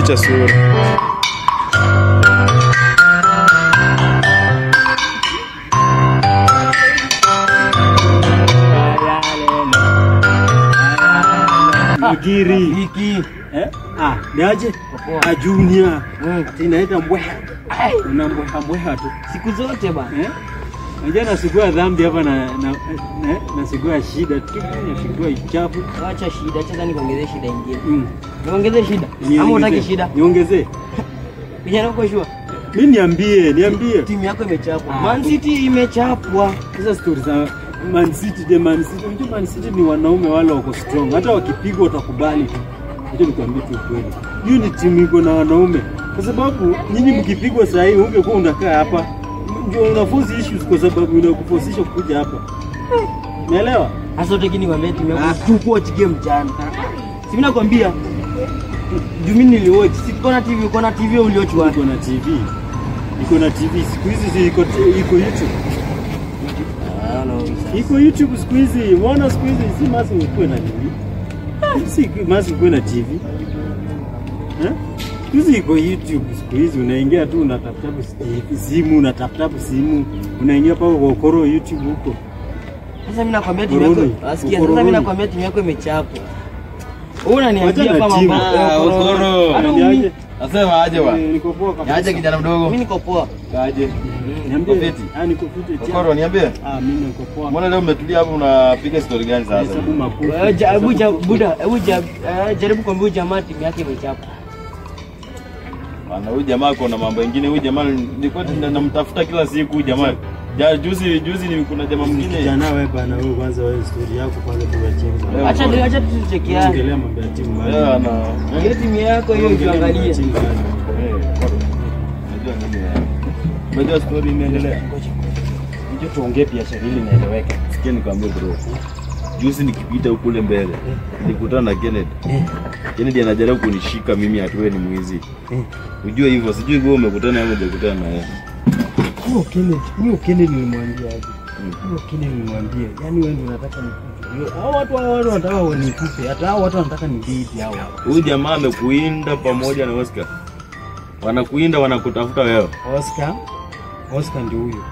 picha sura. Giri hiki niaje Junior inaita mbweha. Una mbweha tu siku zote bana. Unajua nasigua dhambi hapa na nasigua shida tu, nasigua ichafu. Acha shida, acha nikuongezee shida nyingine. Niongezee shida. Ama unataka shida? Niongezee. Vijana uko shua? Mimi niambie. Timu yako imechapwa. Man City imechapwa. Hizo stories za Man City, unajua Man City ni wanaume wale wako strong. Hata wakipigwa utakubali tu. Ndio nikwambie tu kweli. Hiyo ni timu iko na wanaume. Kwa sababu nyinyi mkipigwa saa hii ungekuwa unakaa hapa. Ndio unaforce issues kwa sababu inakupozisha kuja hapa. Umeelewa? Hasa utaki nikwambie timu yako tu watch game jana. Si mimi nakwambia. Jumi niliwatch. Siko na TV, uko na TV uliwatch wapi? Iko na TV. Siku hizi iko YouTube. Iko YouTube siku hizi. Mbona siku hizi si masi uko na TV? Si masi uko na TV. Hizi iko YouTube siku hizi unaingia tu unatafuta simu, unaingia pale kwa Okoro YouTube huko. Sasa mimi nakwambia timu yako, asikia sasa mimi nakwambia timu yako imechapwa. Unaniambia kama mambo Okoro. Nasema aje bwana. Niko poa kabisa. Aje kijana mdogo. Mimi niko poa. Aje. Niambie. Niko fiti. Okoro niambie. Mimi niko poa. Mbona leo umetulia hapo unapiga story gani sasa? Hesabu makofi. Jaribu kuambia jamaa timu yake imechapwa. Bana huyu jamaa kuna mambo mengine, huyu jamaa nilikuwa namtafuta kila siku jamaa. Juzi ni kuna jamaa mwingine. Jana wewe bana wewe kwanza wewe story yako pale tuwacheke. Acha tuchekeane. Ongelea mambo ya timu bana. Ile timu yako hiyo ukiangalia. Unajua story inaendelea. Ndio tuongee biashara hili inaeleweka. Sikia nikwambie bro. Juzi nikipita kule mbele nilikutana na Kennedy. Kennedy anajaribu kunishika mimi atuwe ni mwizi. Unajua hivyo, sijui wewe umekutana au hujakutana na yeye. Kennedy nilimwambia aje. Kennedy nilimwambia, yani wewe ndio unataka nikupe. Hao watu wanataka wanikupe, hata hao watu wanataka nibidi hao. Huyu jamaa amekuinda pamoja na Oscar. Wanakuinda wanakutafuta wewe. Oscar ndio huyo.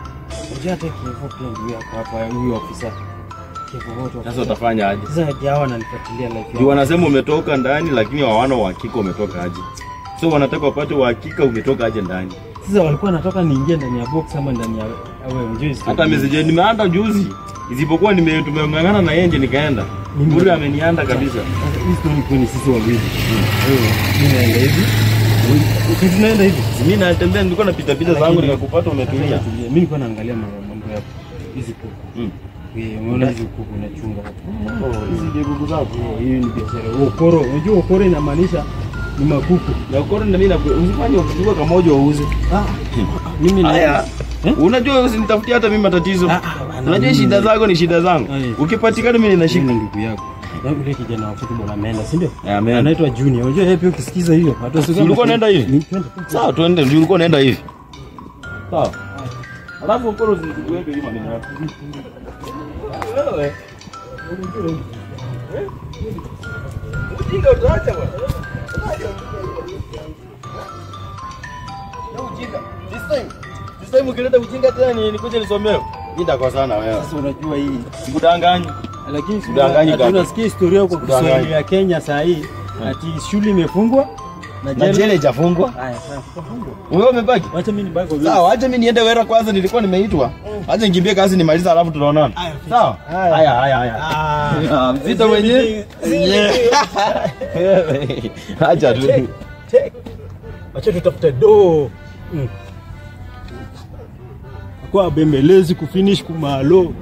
Unajua hata kifo pia ndio yako hapa huyo ofisa. Sasa utafanya aje? Sasa hao wananifuatilia live yao. Wanasema umetoka ndani lakini hawana uhakika umetoka aje. So wanataka wapate uhakika umetoka aje ndani. Sasa walikuwa wanatoka niingie ndani ya box ama ndani ya wewe unjui. Hata message nimeanda juzi. Isipokuwa tumengangana na yeye nikaenda. Mburi amenianda kabisa. Hii story ni sisi wawili. Mimi naenda hivi. Tunaenda hivi. Mimi natembea nilikuwa napita zangu nikakupata umetulia. Mimi nilikuwa naangalia mambo yako. Hizi kuku. Umeona hizi kuku unachunga hapo. Hizi ndio kuku zako. Hii ni biashara. Okoro, unajua okoro inamaanisha ni makuku. Na okoro na mimi usifanye ukichukua kamoja uuze. Mimi na unajua usinitafutie hata mimi matatizo. Unajua shida zako ni shida zangu. Ukipatikana mimi ninashika ndugu yako. Na yule kijana wa football ameenda, si ndio? Ameenda. Anaitwa Junior. Unajua yeye pia ukisikiza hiyo, hata usiku ulikuwa unaenda hivi. Sawa, twende. Ulikuwa unaenda hivi. Sawa. Alafu okoro zikuweke hivi maneno yako. Wewe. Ujinga utaacha bwana. Ujinga. This time ukileta ujinga tena nikuja nisomee. Jinda kwa sana wewe. Sasa unajua hii sikudanganyi. Lakini tunasikia historia huko Kiswahili ya Kenya saa hii ati shule imefungwa na jela haijafungwa. Haya sasa fungwa. Wewe umebaki? Acha mimi nibaki. Sawa, acha mimi niende wera kwanza nilikuwa nimeitwa. Acha nikimbie kazi nimaliza alafu tunaonana. Sawa? Haya. Mzito mwenyewe. Acha tu. Acha tutafute do. Kwa bembelezi kufinish kumalo.